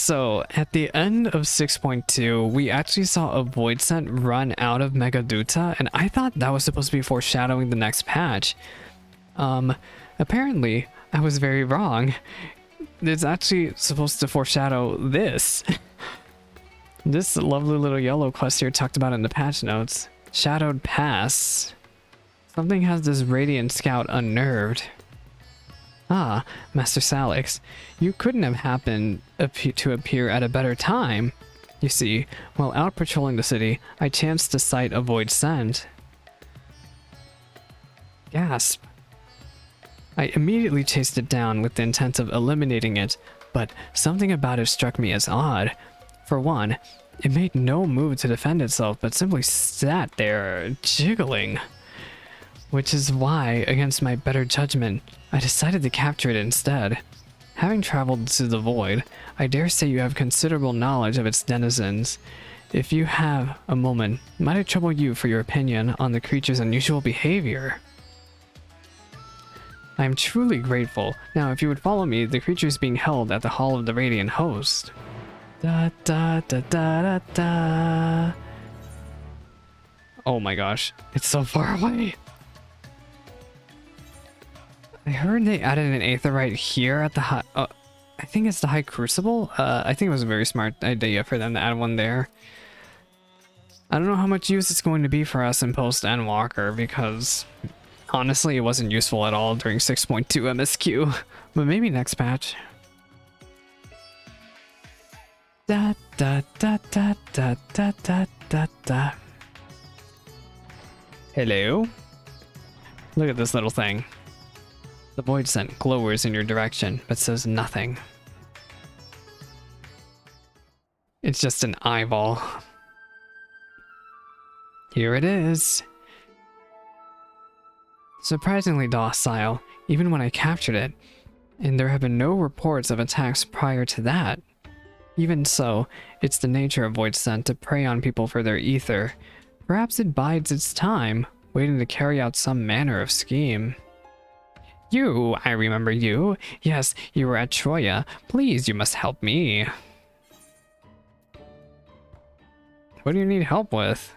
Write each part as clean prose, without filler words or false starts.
So at the end of 6.2, we actually saw a void scent run out of Megaduta, and I thought that was supposed to be foreshadowing the next patch. Apparently, I was very wrong. It's actually supposed to foreshadow this. This lovely little yellow quest here talked about in the patch notes. Shadowed Pass. Something has this Radiant Scout unnerved. Ah, Master Salix, you couldn't have happened to appear at a better time. You see, while out patrolling the city, I chanced to sight a void scent. Gasp. I immediately chased it down with the intent of eliminating it, but something about it struck me as odd. For one, it made no move to defend itself, but simply sat there, jiggling. Which is why, against my better judgment, I decided to capture it instead. Having traveled to the void, I dare say you have considerable knowledge of its denizens. If you have a moment, might I trouble you for your opinion on the creature's unusual behavior? I am truly grateful. Now, if you would follow me, the creature is being held at the Hall of the Radiant Host. Da da da da da da. Oh my gosh, it's so far away. I heard they added an aetherite here at the high. I think it's the High Crucible. I think it was a very smart idea for them to add one there. I don't know how much use it's going to be for us in post Endwalker, because honestly, it wasn't useful at all during 6.2 MSQ. But maybe next patch. Da da da da da da da da da. Hello? Look at this little thing. The void scent glowers in your direction, but says nothing. It's just an eyeball. Here it is. Surprisingly docile, even when I captured it, and there have been no reports of attacks prior to that. Even so, it's the nature of void scent to prey on people for their ether. Perhaps it bides its time, waiting to carry out some manner of scheme. You, I remember you. Yes, you were at Troya. Please, you must help me. What do you need help with?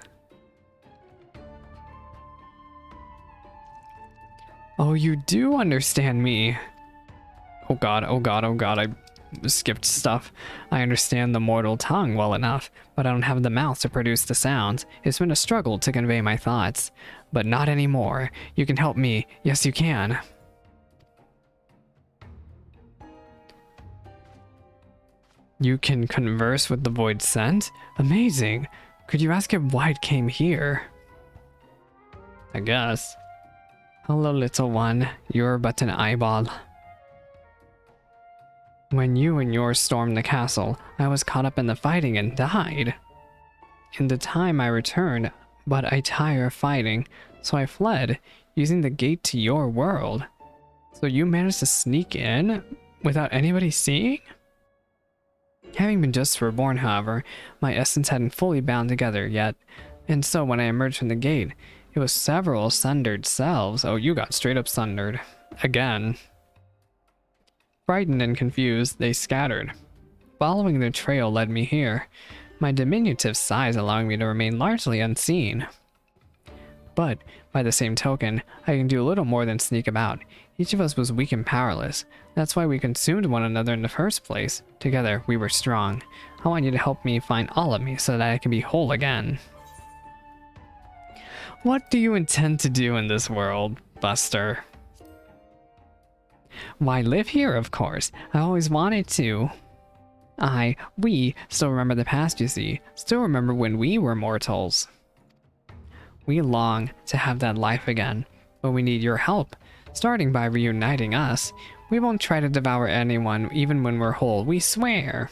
Oh, you do understand me. Oh god, oh god, oh god, I skipped stuff. I understand the mortal tongue well enough, but I don't have the mouth to produce the sounds. It's been a struggle to convey my thoughts. But not anymore. You can help me. Yes, you can. You can converse with the void scent? Amazing. Could you ask it why it came here? I guess. Hello, little one. You're but an eyeball. When you and yours stormed the castle, I was caught up in the fighting and died. In the time I returned, but I tire of fighting, so I fled, using the gate to your world. So you managed to sneak in without anybody seeing? Having been just reborn, however, my essence hadn't fully bound together yet, and so when I emerged from the gate, it was several sundered selves. Oh, you got straight up sundered. Again. Frightened and confused, they scattered. Following their trail led me here, my diminutive size allowing me to remain largely unseen. But, by the same token, I can do a little more than sneak about. Each of us was weak and powerless. That's why we consumed one another in the first place. Together, we were strong. I want you to help me find all of me so that I can be whole again. What do you intend to do in this world, Buster? Why, live here, of course. I always wanted to. We still remember the past, you see. Still remember when we were mortals. We long to have that life again, but we need your help. Starting by reuniting us. We won't try to devour anyone even when we're whole, we swear.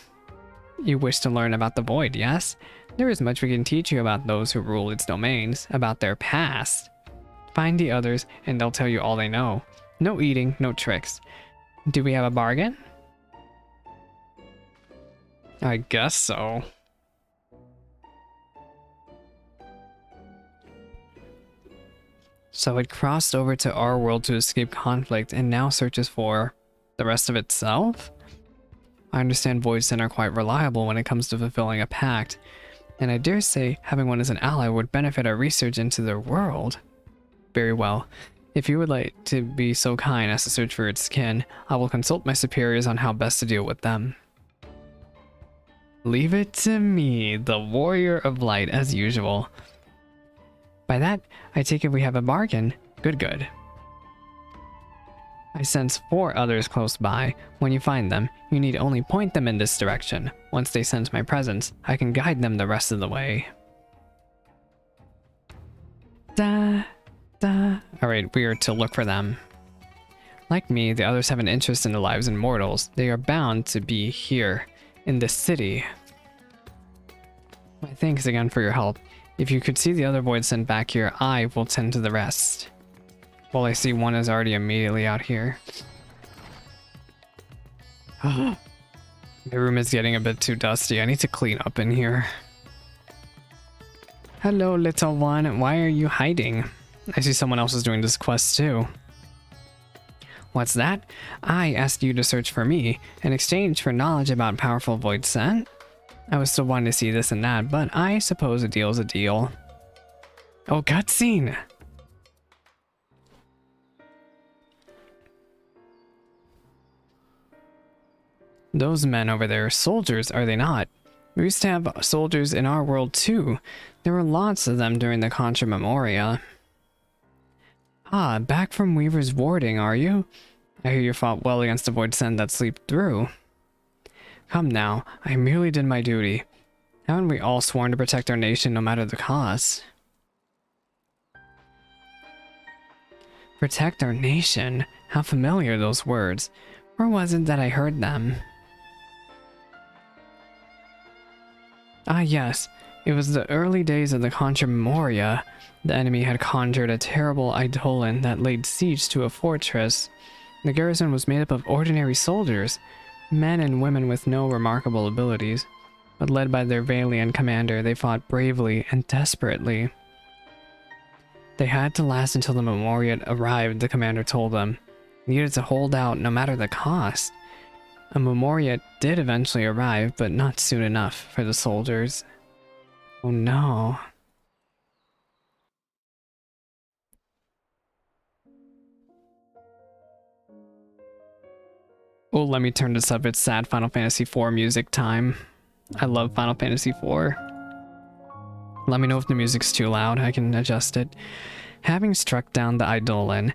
You wish to learn about the void, yes? There is much we can teach you about those who rule its domains, about their past. Find the others and they'll tell you all they know. No eating, no tricks. Do we have a bargain? I guess so. So it crossed over to our world to escape conflict and now searches for the rest of itself? I understand Voidsent are quite reliable when it comes to fulfilling a pact, and I dare say having one as an ally would benefit our research into their world. Very well. If you would like to be so kind as to search for its kin, I will consult my superiors on how best to deal with them. Leave it to me, the warrior of light, as usual. By that, I take it we have a bargain. Good. I sense 4 others close by. When you find them, you need only point them in this direction. Once they sense my presence, I can guide them the rest of the way. Alright, we are to look for them. Like me, the others have an interest in the lives of mortals. They are bound to be here, in this city. My thanks again for your help. If you could see the other Voidsent back here, I will tend to the rest. Well, I see one is already immediately out here. The room is getting a bit too dusty. I need to clean up in here. Hello, little one. Why are you hiding? I see someone else is doing this quest too. What's that? I asked you to search for me in exchange for knowledge about powerful Voidsent. I was still wanting to see this and that, but I suppose a deal's a deal. Oh, cutscene! Those men over there are soldiers, are they not? We used to have soldiers in our world too. There were lots of them during the Contra Memoria. Ah, back from Weaver's warding, are you? I hear you fought well against the Voidsent that sleep through. Come now, I merely did my duty. Haven't we all sworn to protect our nation no matter the cost? Protect our nation? How familiar those words. Where was it that I heard them? Ah yes, it was the early days of the Contra Memoria. The enemy had conjured a terrible eidolon that laid siege to a fortress. The garrison was made up of ordinary soldiers, men and women with no remarkable abilities, but led by their Valiant commander, they fought bravely and desperately. They had to last until the Memoriat arrived, the commander told them. Needed to hold out no matter the cost. A Memoriat did eventually arrive, but not soon enough for the soldiers. Oh no. Oh, let me turn this up. It's sad Final Fantasy IV music time. I love Final Fantasy IV. Let me know if the music's too loud. I can adjust it. Having struck down the eidolon,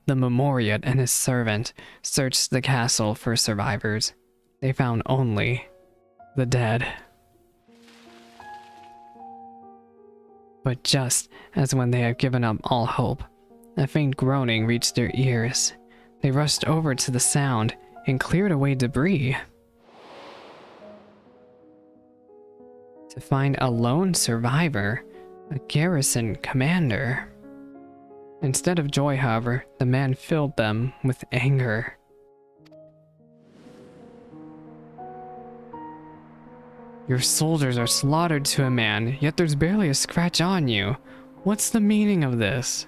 the Memoriat and his servant searched the castle for survivors. They found only the dead. But just as when they had given up all hope, a faint groaning reached their ears. They rushed over to the sound and cleared away debris. To find a lone survivor, a garrison commander. Instead of joy, however, the man filled them with anger. Your soldiers are slaughtered to a man, yet there's barely a scratch on you. What's the meaning of this?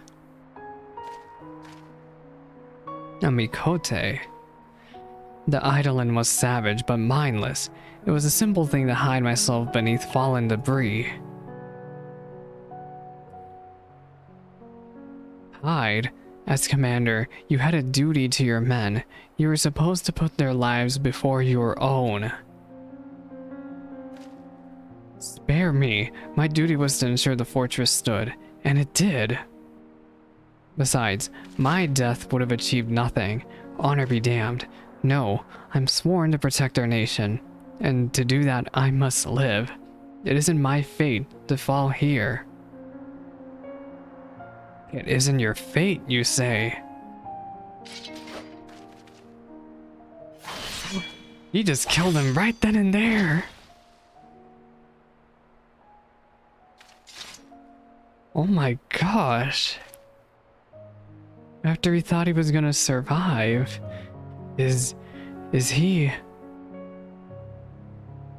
Amikote. The eidolon was savage but mindless. It was a simple thing to hide myself beneath fallen debris. Hide? As commander, you had a duty to your men. You were supposed to put their lives before your own. Spare me. My duty was to ensure the fortress stood, and it did. Besides, my death would have achieved nothing. Honor be damned. No, I'm sworn to protect our nation, and to do that I must live. It isn't my fate to fall here. It isn't your fate, you say? You just killed him right then and there. Oh my gosh. After he thought he was gonna survive, is he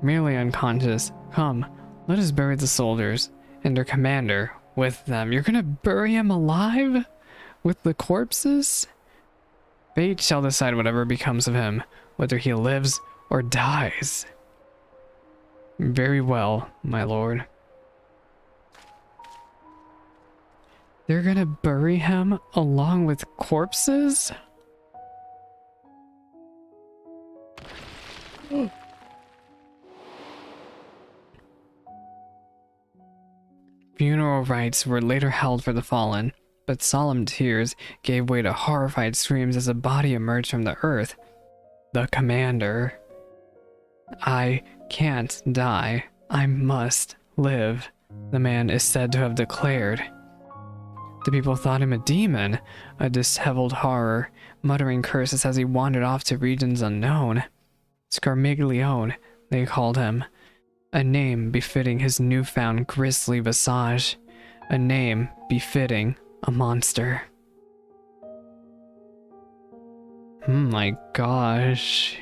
merely unconscious? Come, let us bury the soldiers and their commander with them. You're gonna bury him alive? With the corpses? Fate shall decide whatever becomes of him, whether he lives or dies. Very well, my lord. They're gonna bury him along with corpses? Funeral rites were later held for the fallen, but solemn tears gave way to horrified screams as a body emerged from the earth. The commander. I can't die. I must live, the man is said to have declared. The people thought him a demon, a disheveled horror, muttering curses as he wandered off to regions unknown. Scarmiglione, they called him. A name befitting his newfound grisly visage. A name befitting a monster. My gosh.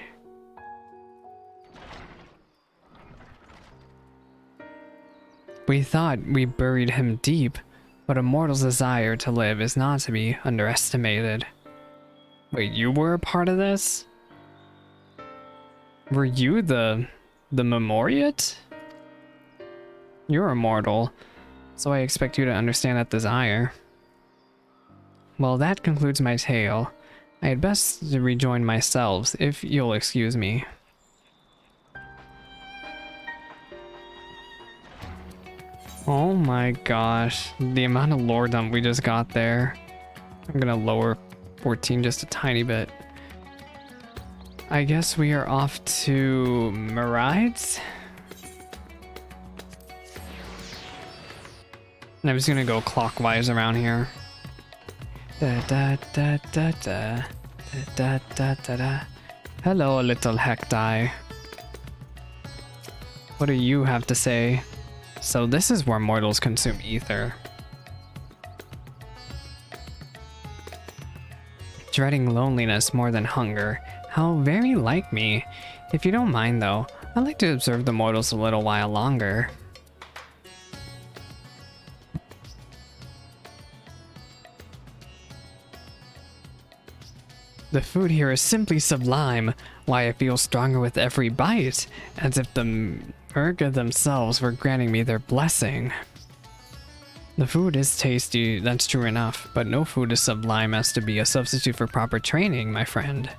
We thought we buried him deep, but a mortal's desire to live is not to be underestimated. Wait, you were a part of this? Were you the Memoriate? You're immortal, so I expect you to understand that desire. Well, that concludes my tale. I had best rejoin myself, if you'll excuse me. Oh my gosh, the amount of lore dump we just got there. I'm gonna lower 14 just a tiny bit. I guess we are off to Merides. And I'm just gonna go clockwise around here. Da da da da da da da da da. Hello, little Hektai. What do you have to say? So this is where mortals consume ether. Dreading loneliness more than hunger. How very like me. If you don't mind though, I'd like to observe the mortals a little while longer. The food here is simply sublime. Why, I feel stronger with every bite, as if the Urga themselves were granting me their blessing. The food is tasty, that's true enough, but no food is sublime as to be a substitute for proper training, my friend.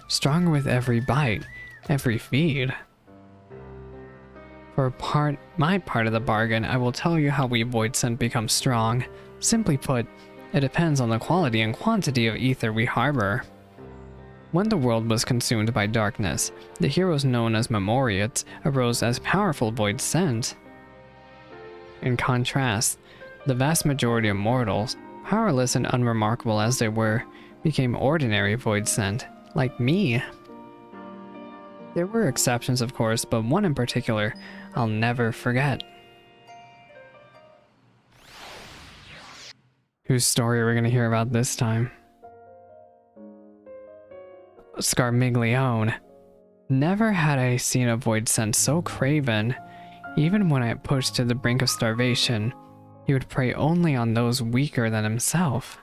Stronger with every bite, every feed. For my part of the bargain, I will tell you how we void scent become strong. Simply put, it depends on the quality and quantity of ether we harbor. When the world was consumed by darkness, the heroes known as Memoriates arose as powerful void scent. In contrast, the vast majority of mortals, powerless and unremarkable as they were, became ordinary void scent, like me. There were exceptions, of course, but one in particular I'll never forget. Whose story are we going to hear about this time? Scarmiglione. Never had I seen a void scent so craven. Even when I pushed to the brink of starvation, he would prey only on those weaker than himself.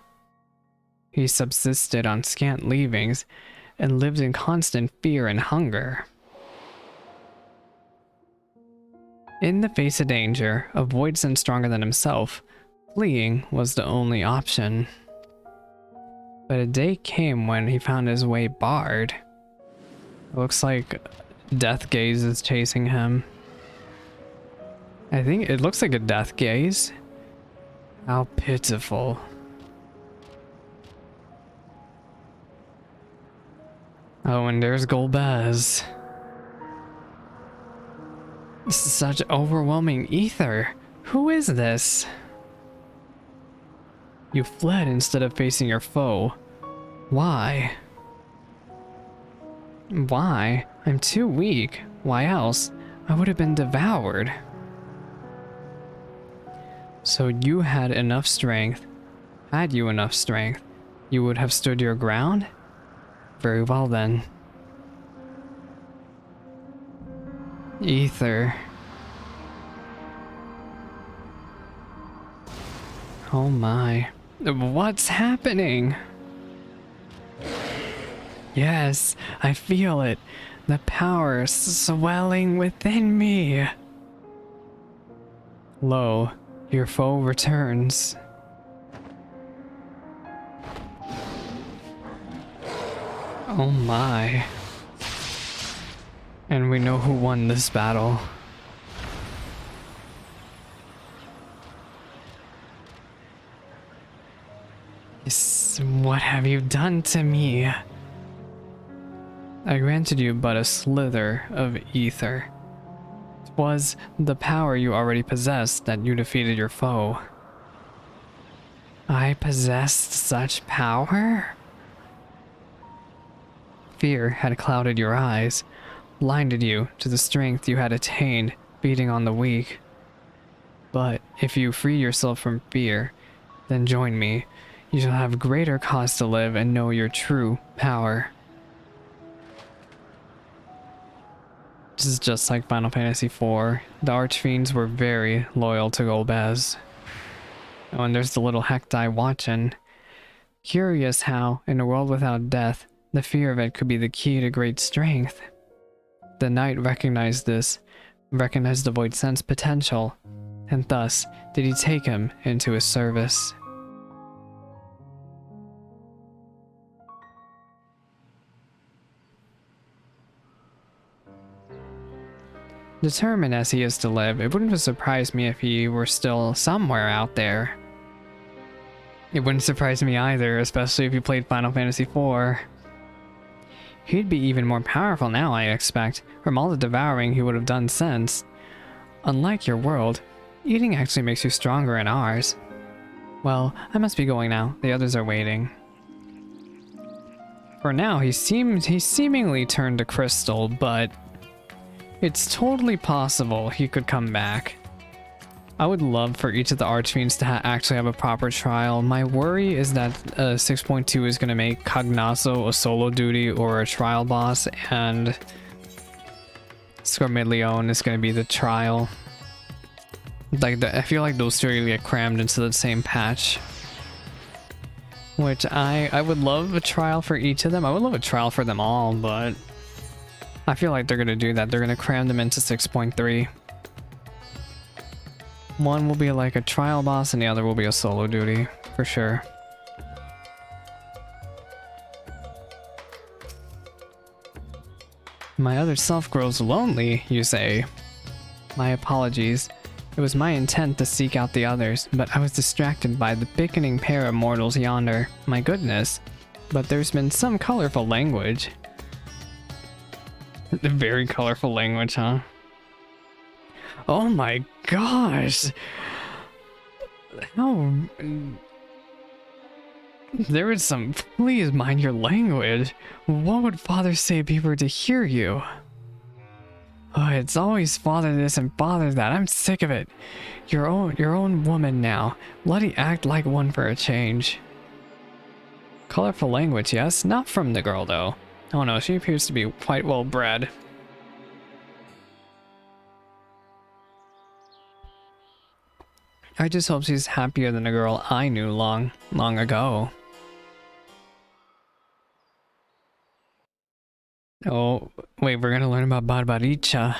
He subsisted on scant leavings and lived in constant fear and hunger. In the face of danger, a void scent stronger than himself, fleeing was the only option. But a day came when he found his way barred. It looks like Death Gaze is chasing him. I think it looks like a Death Gaze. How pitiful. Oh, and there's Golbez. Such overwhelming ether. Who is this? You fled instead of facing your foe. Why? Why? I'm too weak. Why else? I would have been devoured. So you had enough strength. Had you enough strength, you would have stood your ground? Very well then. Ether. Oh my. What's happening? Yes, I feel it. the power swelling within me. Lo, your foe returns. Oh my. And we know who won this battle. Yes, what have you done to me? I granted you but a slither of ether. It was the power you already possessed that you defeated your foe. I possessed such power? Fear had clouded your eyes, blinded you to the strength you had attained beating on the weak. But if you free yourself from fear, then join me. You shall have greater cause to live and know your true power. This is just like Final Fantasy IV. The Archfiends were very loyal to Golbez. Oh, and there's the little Hektai watching. Curious how, in a world without death, the fear of it could be the key to great strength. The knight recognized this, recognized the Void Sense potential, and thus did he take him into his service. Determined as he is to live, it wouldn't surprise me if he were still somewhere out there. It wouldn't surprise me either, especially if he played Final Fantasy IV. He'd be even more powerful now, I expect, from all the devouring he would have done since. Unlike your world, eating actually makes you stronger in ours. Well, I must be going now. The others are waiting. For now, he seemingly turned to crystal, but it's totally possible he could come back. I would love for each of the Archfiends to actually have a proper trial. My worry is that 6.2 is going to make Cognasso a solo duty or a trial boss, and Scarmidleon is going to be the trial. Like, I feel like those two are going to get crammed into the same patch. Which I would love a trial for each of them. I would love a trial for them all, but I feel like they're going to do that. They're going to cram them into 6.3. One will be like a trial boss and the other will be a solo duty, for sure. My other self grows lonely, you say. My apologies. It was my intent to seek out the others, but I was distracted by the beckoning pair of mortals yonder. My goodness. But there's been some colorful language. Very colorful language, huh? Oh my gosh! How... There is some... Please mind your language. What would father say if he were to hear you? Oh, it's always father this and father that. I'm sick of it. Your own woman now. Bloody act like one for a change. Colorful language, yes? Not from the girl, though. Oh no, she appears to be quite well bred. I just hope she's happier than a girl I knew long ago. Oh, wait, we're gonna learn about Barbaricha.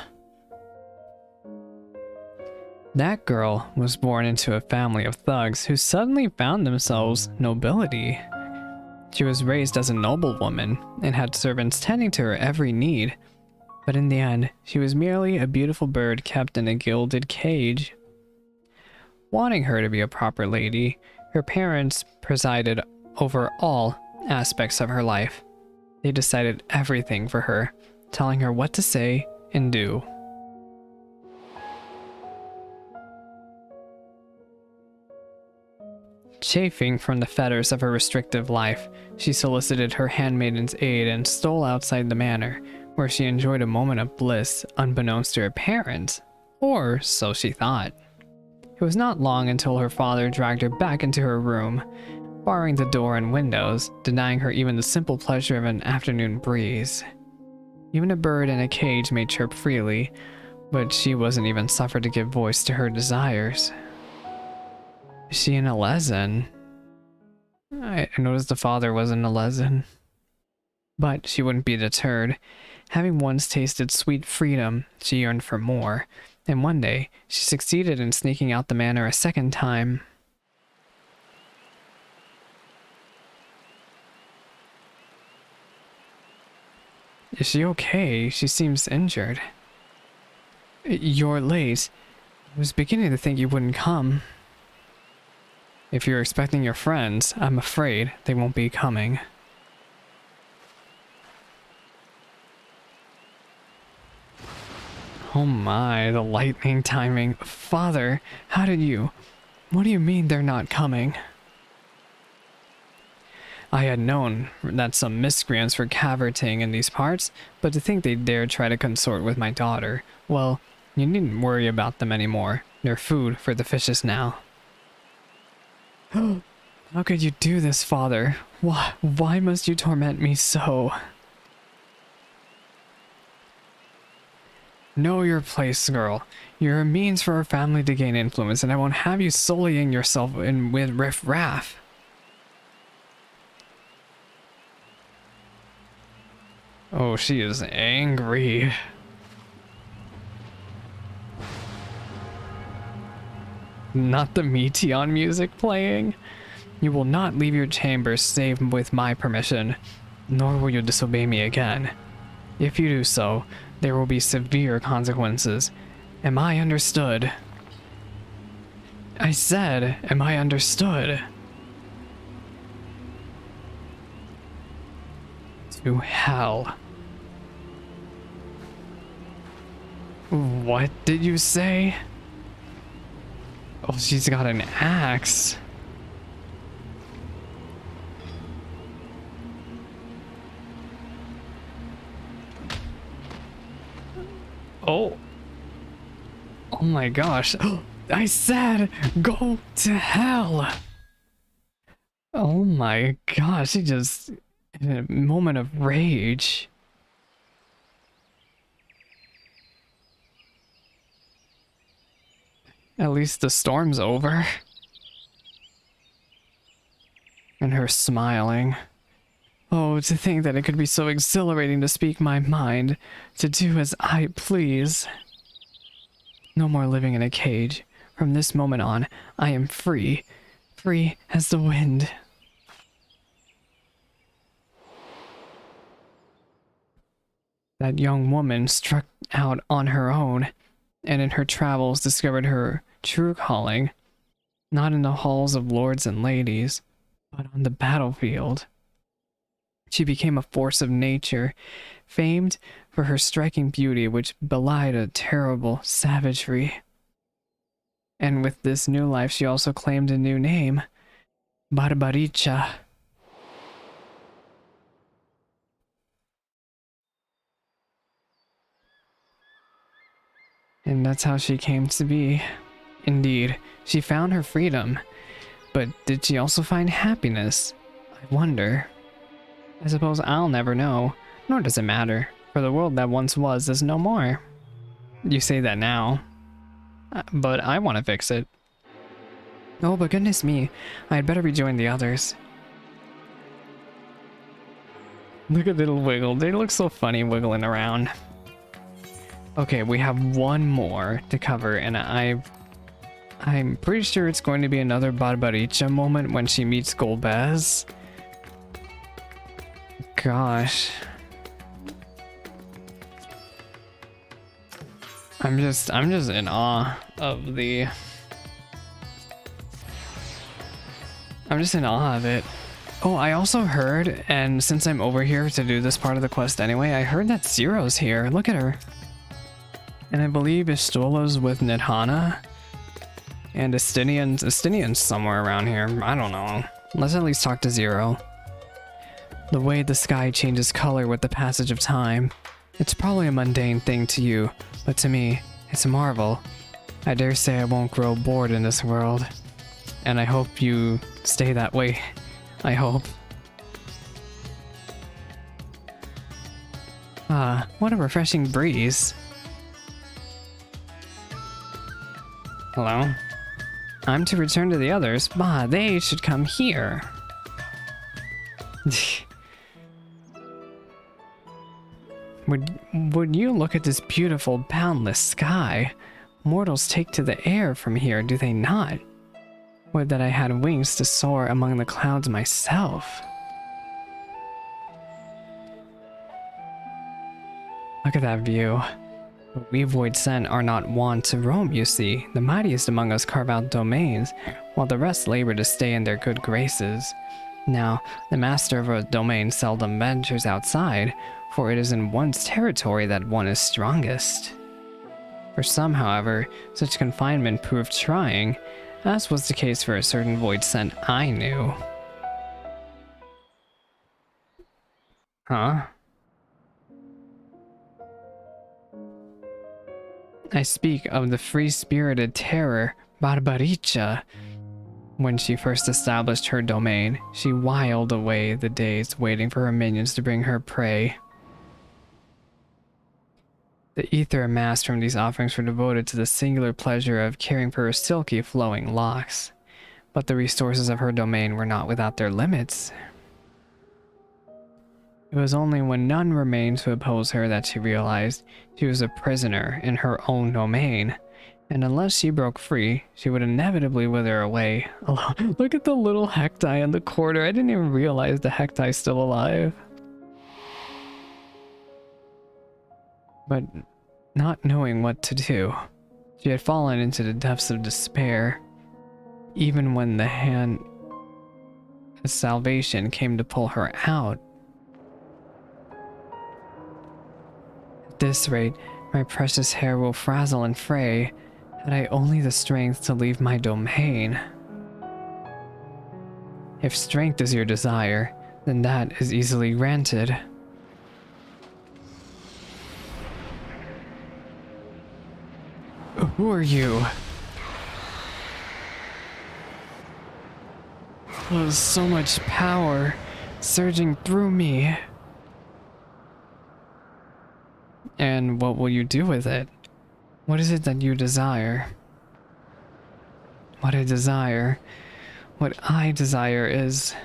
That girl was born into a family of thugs who suddenly found themselves nobility. She was raised as a noblewoman and had servants tending to her every need. But in the end, she was merely a beautiful bird kept in a gilded cage. Wanting her to be a proper lady, her parents presided over all aspects of her life. They decided everything for her, telling her what to say and do. Chafing from the fetters of her restrictive life, she solicited her handmaiden's aid and stole outside the manor, where she enjoyed a moment of bliss unbeknownst to her parents, or so she thought. It was not long until her father dragged her back into her room, barring the door and windows, denying her even the simple pleasure of an afternoon breeze. Even a bird in a cage may chirp freely, but she wasn't even suffered to give voice to her desires. Is she an Elezen? I noticed the father was an Elezen. But she wouldn't be deterred. Having once tasted sweet freedom, she yearned for more, and one day she succeeded in sneaking out the manor a second time. Is she okay? She seems injured. You're late. I was beginning to think you wouldn't come. If you're expecting your friends, I'm afraid they won't be coming. Oh my, the lightning timing. Father, how did you... What do you mean they're not coming? I had known that some miscreants were cavorting in these parts, but to think they dared try to consort with my daughter, well, you needn't worry about them anymore. They're food for the fishes now. How could you do this, Father? Why must you torment me so? Know your place, girl. You're a means for our family to gain influence, and I won't have you sullying yourself with riff-raff. Oh, she is angry. Not the Meteon music playing. You will not leave your chamber save with my permission, nor will you disobey me again. If you do so, there will be severe consequences. Am I understood? I said, am I understood? To hell. What did you say? Oh, she's got an axe. Oh. Oh my gosh. I said, go to hell. Oh my gosh, she just, in a moment of rage. At least the storm's over. And her smiling. Oh, to think that it could be so exhilarating to speak my mind, to do as I please. No more living in a cage. From this moment on, I am free. Free as the wind. That young woman struck out on her own, and in her travels discovered her true calling, not in the halls of lords and ladies, but on the battlefield. She became a force of nature, famed for her striking beauty which belied a terrible savagery. And with this new life she also claimed a new name, Barbaricha. And that's how she came to be. Indeed, she found her freedom, but did she also find happiness? I wonder. I suppose I'll never know, nor does it matter, for the world that once was is no more. You say that now, but I want to fix it. Oh, but goodness me, I had better rejoin the others. Look at little wiggle, they look so funny wiggling around. Okay, we have one more to cover, and I'm pretty sure it's going to be another Barbaricha moment when she meets Golbez. Gosh. I'm just in awe of the... I'm just in awe of it. Oh, I also heard, and since I'm over here to do this part of the quest anyway, I heard that Zero's here. Look at her. And I believe Istola's with Nidhana. And Estinian's somewhere around here. I don't know. Let's at least talk to Zero. The way the sky changes color with the passage of time. It's probably a mundane thing to you, but to me, it's a marvel. I dare say I won't grow bored in this world. And I hope you stay that way. I hope. Ah, what a refreshing breeze. Hello? I'm to return to the others. Bah, they should come here. Would you look at this beautiful, boundless sky? Mortals take to the air from here, do they not? Would that I had wings to soar among the clouds myself. Look at that view. But we Void Sent are not wont to roam, you see. The mightiest among us carve out domains, while the rest labor to stay in their good graces. Now, the master of a domain seldom ventures outside, for it is in one's territory that one is strongest. For some, however, such confinement proved trying, as was the case for a certain Void Sent I knew. Huh? I speak of the free-spirited terror, Barbaricha. When she first established her domain, she whiled away the days waiting for her minions to bring her prey. The ether amassed from these offerings were devoted to the singular pleasure of caring for her silky, flowing locks. But the resources of her domain were not without their limits. It was only when none remained to oppose her that she realized she was a prisoner in her own domain, and unless she broke free, she would inevitably wither away alone. Look at the little Hectai in the corner. I didn't even realize the Hectai's still alive. But not knowing what to do, she had fallen into the depths of despair, even when the hand of salvation came to pull her out. At this rate, my precious hair will frazzle and fray, had I only the strength to leave my domain. If strength is your desire, then that is easily granted. Who are you? Oh, so much power surging through me. And what will you do with it? What is it that you desire? What I desire is...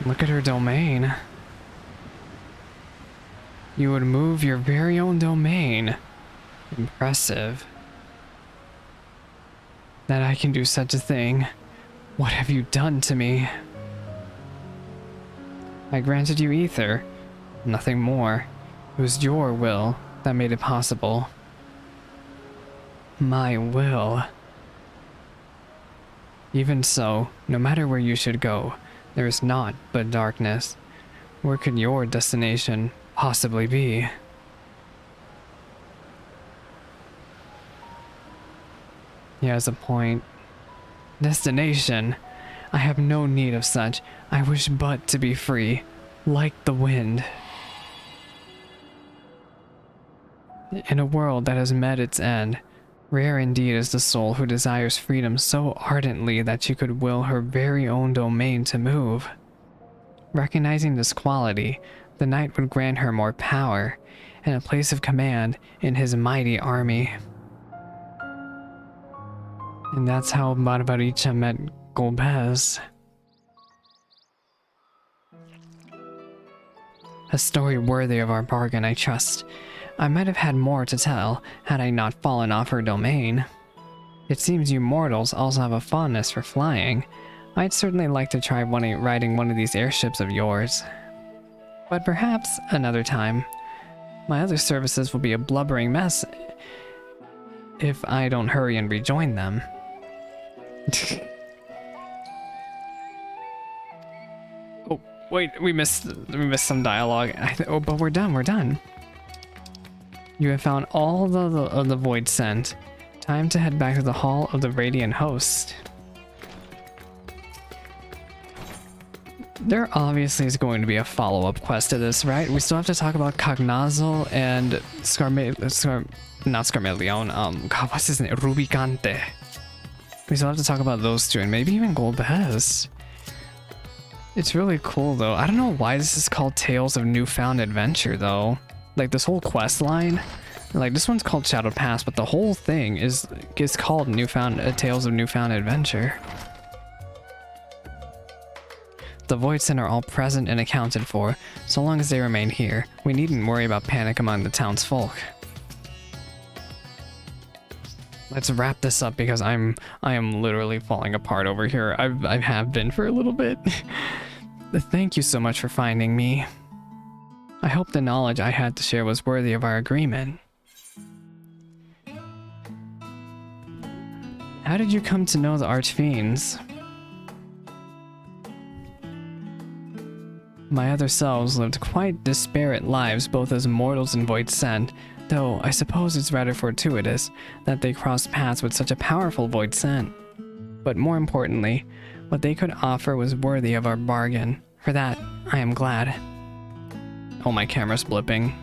Look at her domain. You would move your very own domain. Impressive. That I can do such a thing. What have you done to me? I granted you ether, nothing more. It was your will that made it possible. My will. Even so, no matter where you should go, there is naught but darkness. Where could your destination possibly be? He has a point. Destination? I have no need of such. I wish but to be free, like the wind. In a world that has met its end, rare indeed is the soul who desires freedom so ardently that she could will her very own domain to move. Recognizing this quality, the knight would grant her more power and a place of command in his mighty army. And that's how Barbaricha met Golbez. A story worthy of our bargain, I trust. I might have had more to tell had I not fallen off her domain. It seems you mortals also have a fondness for flying. I'd certainly like to try riding one of these airships of yours. But perhaps another time. My other services will be a blubbering mess if I don't hurry and rejoin them. Oh, wait, we missed some dialogue. Oh, but we're done. You have found all of the Void Sent. Time to head back to the Hall of the Radiant Host. There obviously is going to be a follow-up quest to this, right? We still have to talk about Cognazal and not Scarmeleon, God, what's his name? Rubicante. We still have to talk about those two, and maybe even Golbez. It's really cool, though. I don't know why this is called Tales of Newfound Adventure, though. Like, this whole quest line, like, this one's called Shadowed Past, but the whole thing is called Tales of Newfound Adventure. The Voids are all present and accounted for. So long as they remain here, we needn't worry about panic among the townsfolk. Let's wrap this up because I am literally falling apart over here. I have been for a little bit. Thank you so much for finding me. I hope the knowledge I had to share was worthy of our agreement. How did you come to know the Archfiends? My other selves lived quite disparate lives both as mortals and void sent, though I suppose it's rather fortuitous that they crossed paths with such a powerful void sent. But more importantly, what they could offer was worthy of our bargain. For that, I am glad. Oh, my camera's blipping.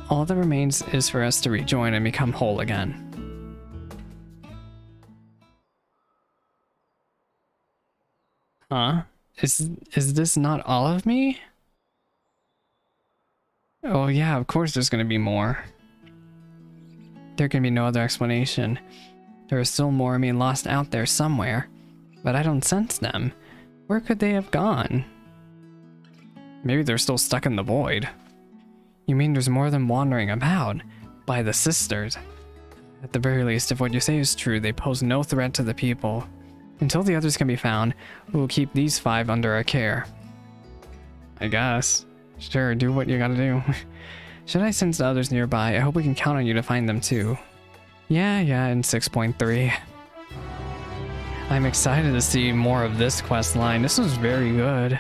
All that remains is for us to rejoin and become whole again. Huh? Is this not all of me? Oh yeah, of course there's gonna be more. There can be no other explanation. There is still more of me lost out there somewhere, but I don't sense them. Where could they have gone? Maybe they're still stuck in the void. You mean there's more of them wandering about? By the sisters. At the very least, if what you say is true, they pose no threat to the people. Until the others can be found, we will keep these 5 under our care. I guess. Sure, do what you gotta do. Should I sense the others nearby, I hope we can count on you to find them too. Yeah, in 6.3. I'm excited to see more of this quest line. This was very good.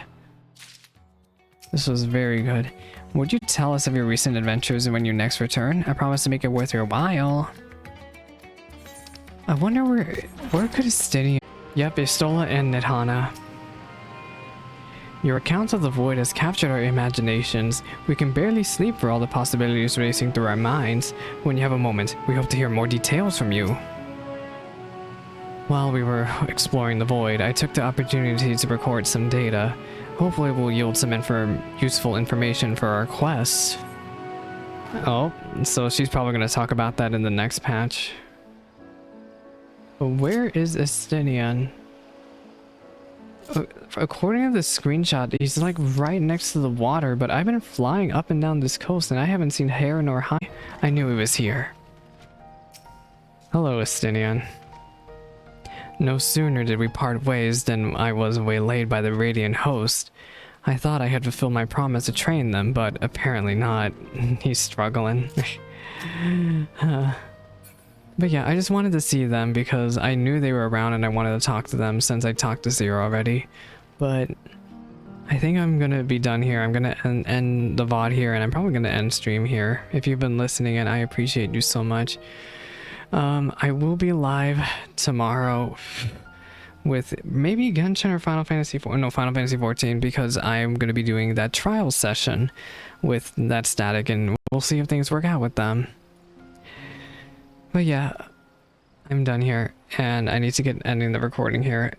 This was very good. Would you tell us of your recent adventures when you next return? I promise to make it worth your while. I wonder where could Stydian... Yep, Istola and Nidhana. Your account of the void has captured our imaginations. We can barely sleep for all the possibilities racing through our minds. When you have a moment, we hope to hear more details from you. While we were exploring the void, I took the opportunity to record some data. Hopefully it will yield some useful information for our quest. Oh, so she's probably going to talk about that in the next patch. But where is Stydian? According to the screenshot, he's like right next to the water, but I've been flying up and down this coast and I haven't seen hair nor high. I knew he was here. Hello, Stydian. No sooner did we part ways than I was waylaid by the Radiant host. I thought I had fulfilled my promise to train them, but apparently not. He's struggling. But yeah, I just wanted to see them because I knew they were around and I wanted to talk to them since I talked to Zero already. But I think I'm gonna be done here. I'm gonna end the VOD here and I'm probably gonna end stream here. If you've been listening, and I appreciate you so much. I will be live tomorrow with maybe Genshin or Final Fantasy XIV because I'm gonna be doing that trial session with that static and we'll see if things work out with them. But yeah, I'm done here, and I need to get ending the recording here.